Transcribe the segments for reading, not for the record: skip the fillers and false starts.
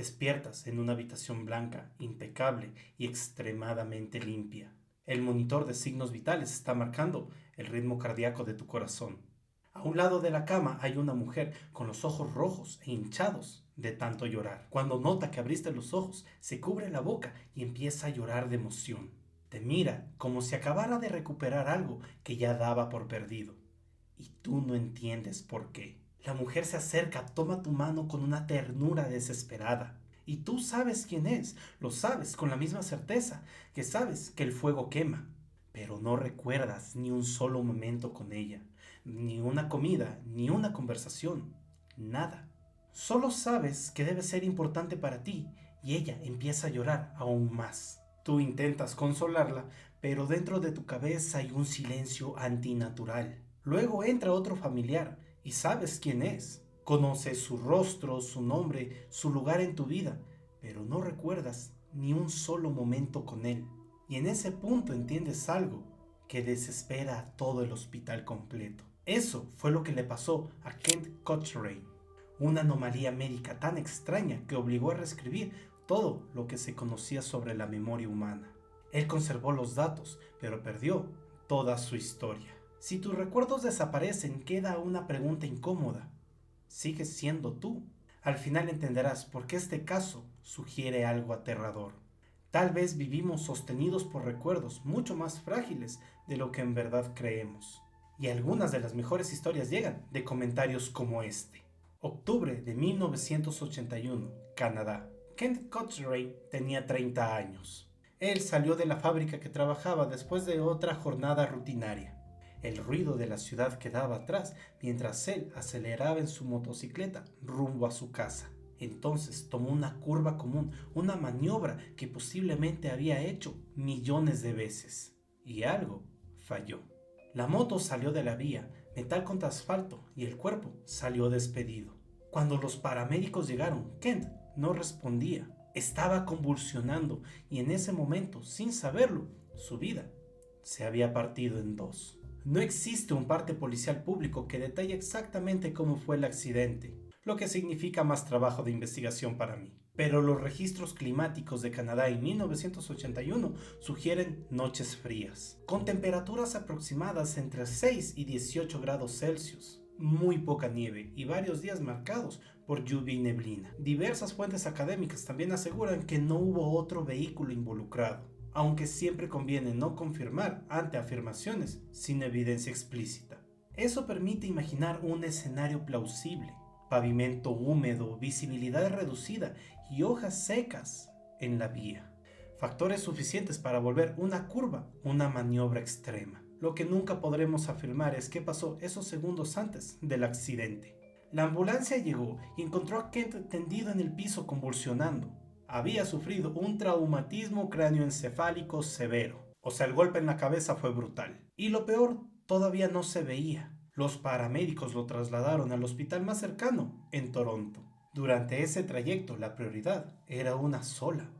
Despiertas en una habitación blanca, impecable y extremadamente limpia. El monitor de signos vitales está marcando el ritmo cardíaco de tu corazón. A un lado de la cama hay una mujer con los ojos rojos e hinchados de tanto llorar. Cuando nota que abriste los ojos, se cubre la boca y empieza a llorar de emoción. Te mira como si acabara de recuperar algo que ya daba por perdido. Y tú no entiendes por qué. La mujer se acerca, toma tu mano con una ternura desesperada. Y tú sabes quién es, lo sabes con la misma certeza que sabes que el fuego quema. Pero no recuerdas ni un solo momento con ella, ni una comida, ni una conversación, nada. Solo sabes que debe ser importante para ti y ella empieza a llorar aún más. Tú intentas consolarla, pero dentro de tu cabeza hay un silencio antinatural. Luego entra otro familiar y sabes quién es. Conoces su rostro, su nombre, su lugar en tu vida, pero no recuerdas ni un solo momento con él. Y en ese punto entiendes algo que desespera a todo el hospital completo. Eso fue lo que le pasó a Kent Cochrane, una anomalía médica tan extraña que obligó a reescribir todo lo que se conocía sobre la memoria humana. Él conservó los datos, pero perdió toda su historia. Si tus recuerdos desaparecen, queda una pregunta incómoda. ¿Sigues siendo tú? Al final entenderás por qué este caso sugiere algo aterrador. Tal vez vivimos sostenidos por recuerdos mucho más frágiles de lo que en verdad creemos. Y algunas de las mejores historias llegan de comentarios como este. Octubre de 1981, Canadá. Kent Cochrane tenía 30 años. Él salió de la fábrica que trabajaba después de otra jornada rutinaria. El ruido de la ciudad quedaba atrás mientras él aceleraba en su motocicleta rumbo a su casa. Entonces tomó una curva común, una maniobra que posiblemente había hecho millones de veces. Y algo falló. La moto salió de la vía, metal contra asfalto, y el cuerpo salió despedido. Cuando los paramédicos llegaron, Kent no respondía. Estaba convulsionando y en ese momento, sin saberlo, su vida se había partido en dos. No existe un parte policial público que detalle exactamente cómo fue el accidente, lo que significa más trabajo de investigación para mí. Pero los registros climáticos de Canadá en 1981 sugieren noches frías, con temperaturas aproximadas entre 6 y 18 grados Celsius, muy poca nieve y varios días marcados por lluvia y neblina. Diversas fuentes académicas también aseguran que no hubo otro vehículo involucrado, aunque siempre conviene no confirmar ante afirmaciones sin evidencia explícita. Eso permite imaginar un escenario plausible: pavimento húmedo, visibilidad reducida y hojas secas en la vía. Factores suficientes para volver una curva una maniobra extrema. Lo que nunca podremos afirmar es qué pasó esos segundos antes del accidente. La ambulancia llegó y encontró a Kent tendido en el piso convulsionando. Había sufrido un traumatismo cráneoencefálico severo. O sea, el golpe en la cabeza fue brutal. Y lo peor, todavía no se veía. Los paramédicos lo trasladaron al hospital más cercano, en Toronto. Durante ese trayecto, la prioridad era una sola: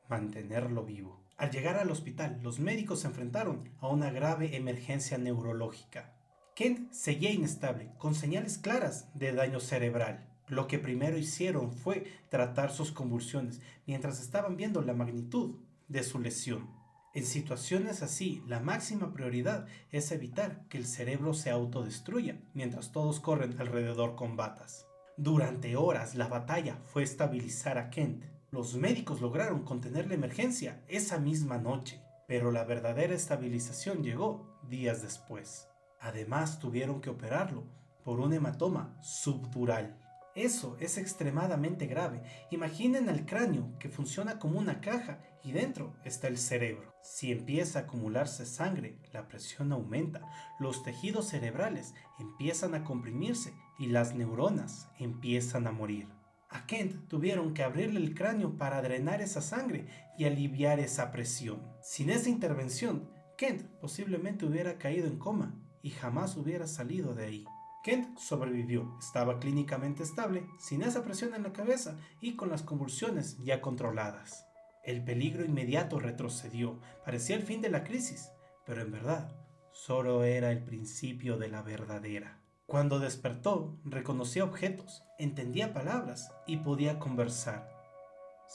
mantenerlo vivo. Al llegar al hospital, los médicos se enfrentaron a una grave emergencia neurológica. Kent seguía inestable, con señales claras de daño cerebral. Lo que primero hicieron fue tratar sus convulsiones, mientras estaban viendo la magnitud de su lesión. En situaciones así, la máxima prioridad es evitar que el cerebro se autodestruya, mientras todos corren alrededor con batas. Durante horas, la batalla fue estabilizar a Kent. Los médicos lograron contener la emergencia esa misma noche, pero la verdadera estabilización llegó días después. Además, tuvieron que operarlo por un hematoma subdural. Eso es extremadamente grave. Imaginen el cráneo, que funciona como una caja, y dentro está el cerebro. Si empieza a acumularse sangre, la presión aumenta, los tejidos cerebrales empiezan a comprimirse y las neuronas empiezan a morir. A Kent tuvieron que abrirle el cráneo para drenar esa sangre y aliviar esa presión. Sin esa intervención, Kent posiblemente hubiera caído en coma y jamás hubiera salido de ahí. Kent sobrevivió, estaba clínicamente estable, sin esa presión en la cabeza y con las convulsiones ya controladas. El peligro inmediato retrocedió, parecía el fin de la crisis, pero en verdad solo era el principio de la verdadera. Cuando despertó, reconocía objetos, entendía palabras y podía conversar.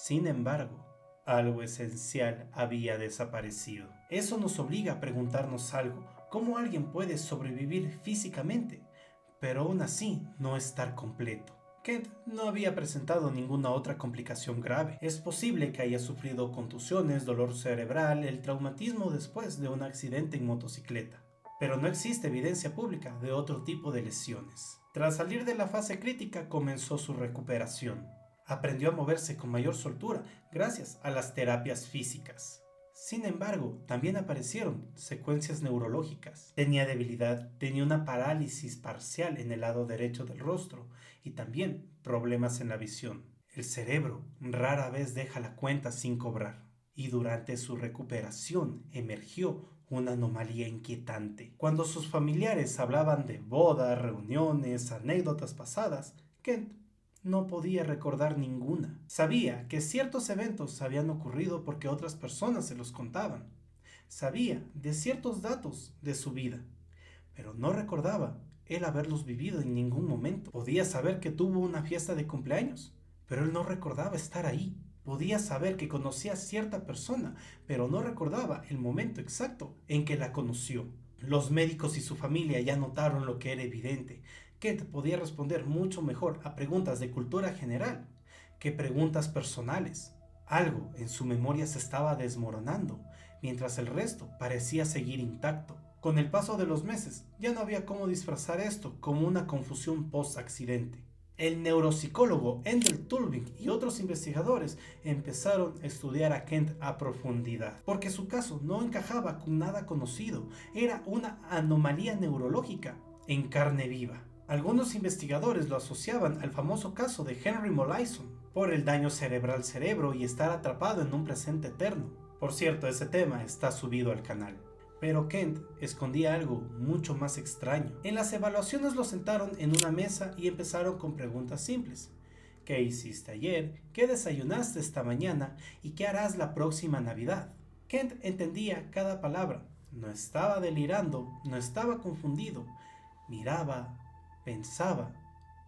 Sin embargo, algo esencial había desaparecido. Eso nos obliga a preguntarnos algo: ¿cómo alguien puede sobrevivir físicamente, pero aún así no estar completo? Kent no había presentado ninguna otra complicación grave. Es posible que haya sufrido contusiones, dolor cerebral, el traumatismo después de un accidente en motocicleta, pero no existe evidencia pública de otro tipo de lesiones. Tras salir de la fase crítica, comenzó su recuperación. Aprendió a moverse con mayor soltura gracias a las terapias físicas. Sin embargo, también aparecieron secuencias neurológicas. Tenía debilidad, tenía una parálisis parcial en el lado derecho del rostro y también problemas en la visión. El cerebro rara vez deja la cuenta sin cobrar. Y durante su recuperación emergió una anomalía inquietante. Cuando sus familiares hablaban de bodas, reuniones, anécdotas pasadas, Kent no podía recordar ninguna. Sabía que ciertos eventos habían ocurrido porque otras personas se los contaban. Sabía de ciertos datos de su vida, pero no recordaba él haberlos vivido en ningún momento. Podía saber que tuvo una fiesta de cumpleaños, pero él no recordaba estar ahí. Podía saber que conocía a cierta persona, pero no recordaba el momento exacto en que la conoció. Los médicos y su familia ya notaron lo que era evidente. Kent podía responder mucho mejor a preguntas de cultura general que preguntas personales. Algo en su memoria se estaba desmoronando, mientras el resto parecía seguir intacto. Con el paso de los meses, ya no había cómo disfrazar esto como una confusión post-accidente. El neuropsicólogo Ender Tulving y otros investigadores empezaron a estudiar a Kent a profundidad, porque su caso no encajaba con nada conocido, era una anomalía neurológica en carne viva. Algunos investigadores lo asociaban al famoso caso de Henry Molaison, por el daño cerebral al cerebro y estar atrapado en un presente eterno. Por cierto, ese tema está subido al canal. Pero Kent escondía algo mucho más extraño. En las evaluaciones lo sentaron en una mesa y empezaron con preguntas simples. ¿Qué hiciste ayer? ¿Qué desayunaste esta mañana? ¿Y qué harás la próxima Navidad? Kent entendía cada palabra. No estaba delirando, no estaba confundido. Miraba, pensaba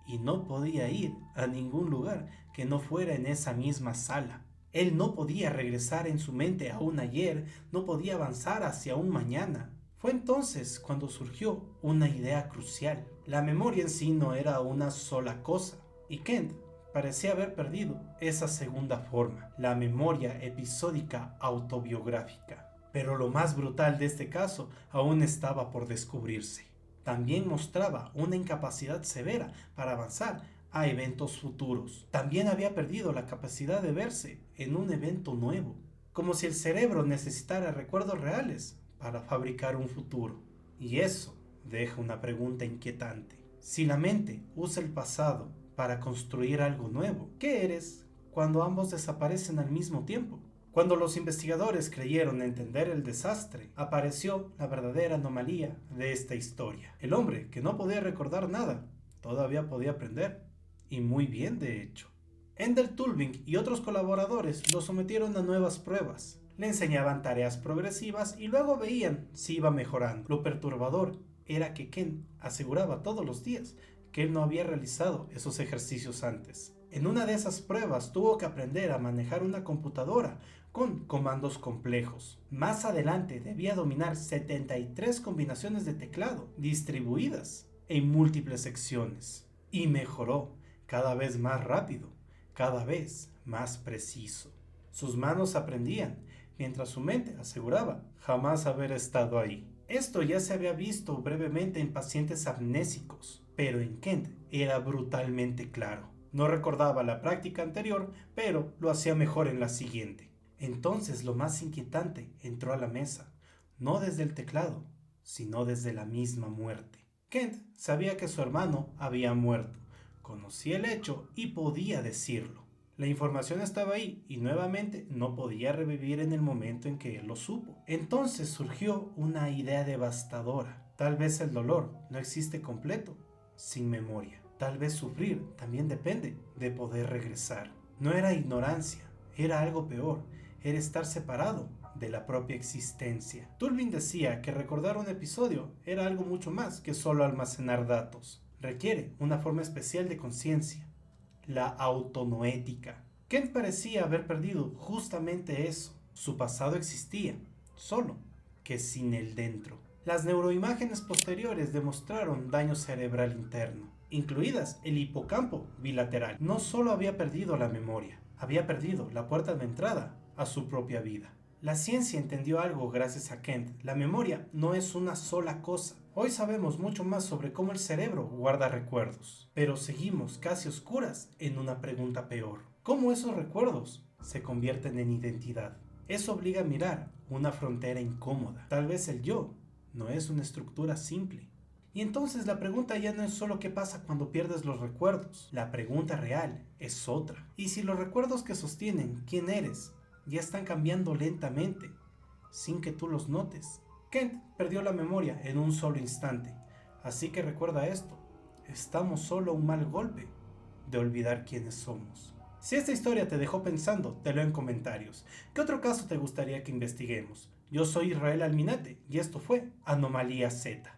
y no podía ir a ningún lugar que no fuera en esa misma sala. Él no podía regresar en su mente a un ayer, no podía avanzar hacia un mañana. Fue entonces cuando surgió una idea crucial. La memoria en sí no era una sola cosa, y Kent parecía haber perdido esa segunda forma, la memoria episódica autobiográfica. Pero lo más brutal de este caso aún estaba por descubrirse. También mostraba una incapacidad severa para avanzar a eventos futuros. También había perdido la capacidad de verse en un evento nuevo, como si el cerebro necesitara recuerdos reales para fabricar un futuro. Y eso deja una pregunta inquietante. Si la mente usa el pasado para construir algo nuevo, ¿qué eres cuando ambos desaparecen al mismo tiempo? Cuando los investigadores creyeron entender el desastre, apareció la verdadera anomalía de esta historia. El hombre, que no podía recordar nada, todavía podía aprender. Y muy bien, de hecho. Ender Tulving y otros colaboradores lo sometieron a nuevas pruebas. Le enseñaban tareas progresivas y luego veían si iba mejorando. Lo perturbador era que Ken aseguraba todos los días que él no había realizado esos ejercicios antes. En una de esas pruebas tuvo que aprender a manejar una computadora con comandos complejos. Más adelante debía dominar 73 combinaciones de teclado distribuidas en múltiples secciones. Y mejoró cada vez más rápido, cada vez más preciso. Sus manos aprendían, mientras su mente aseguraba jamás haber estado ahí. Esto ya se había visto brevemente en pacientes amnésicos, pero en Kent era brutalmente claro. No recordaba la práctica anterior, pero lo hacía mejor en la siguiente. Entonces lo más inquietante entró a la mesa, no desde el teclado, sino desde la misma muerte. Kent sabía que su hermano había muerto. Conocía el hecho y podía decirlo. La información estaba ahí y nuevamente no podía revivir en el momento en que él lo supo. Entonces surgió una idea devastadora. Tal vez el dolor no existe completo, sin memoria. Tal vez sufrir también depende de poder regresar. No era ignorancia, era algo peor, era estar separado de la propia existencia. Tulving decía que recordar un episodio era algo mucho más que solo almacenar datos. Requiere una forma especial de conciencia, la autonoética. Kent parecía haber perdido justamente eso. Su pasado existía, solo que sin el dentro. Las neuroimágenes posteriores demostraron daño cerebral interno, incluidas el hipocampo bilateral. No solo había perdido la memoria, había perdido la puerta de entrada a su propia vida. La ciencia entendió algo gracias a Kent. La memoria no es una sola cosa. Hoy sabemos mucho más sobre cómo el cerebro guarda recuerdos, pero seguimos casi oscuras en una pregunta peor. ¿Cómo esos recuerdos se convierten en identidad? Eso obliga a mirar una frontera incómoda. Tal vez el yo no es una estructura simple. Y entonces la pregunta ya no es solo qué pasa cuando pierdes los recuerdos. La pregunta real es otra. ¿Y si los recuerdos que sostienen quién eres ya están cambiando lentamente, sin que tú los notes? Kent perdió la memoria en un solo instante. Así que recuerda esto. Estamos solo a un mal golpe de olvidar quiénes somos. Si esta historia te dejó pensando, te leo en comentarios. ¿Qué otro caso te gustaría que investiguemos? Yo soy Israel Alminate y esto fue Anomalía Z.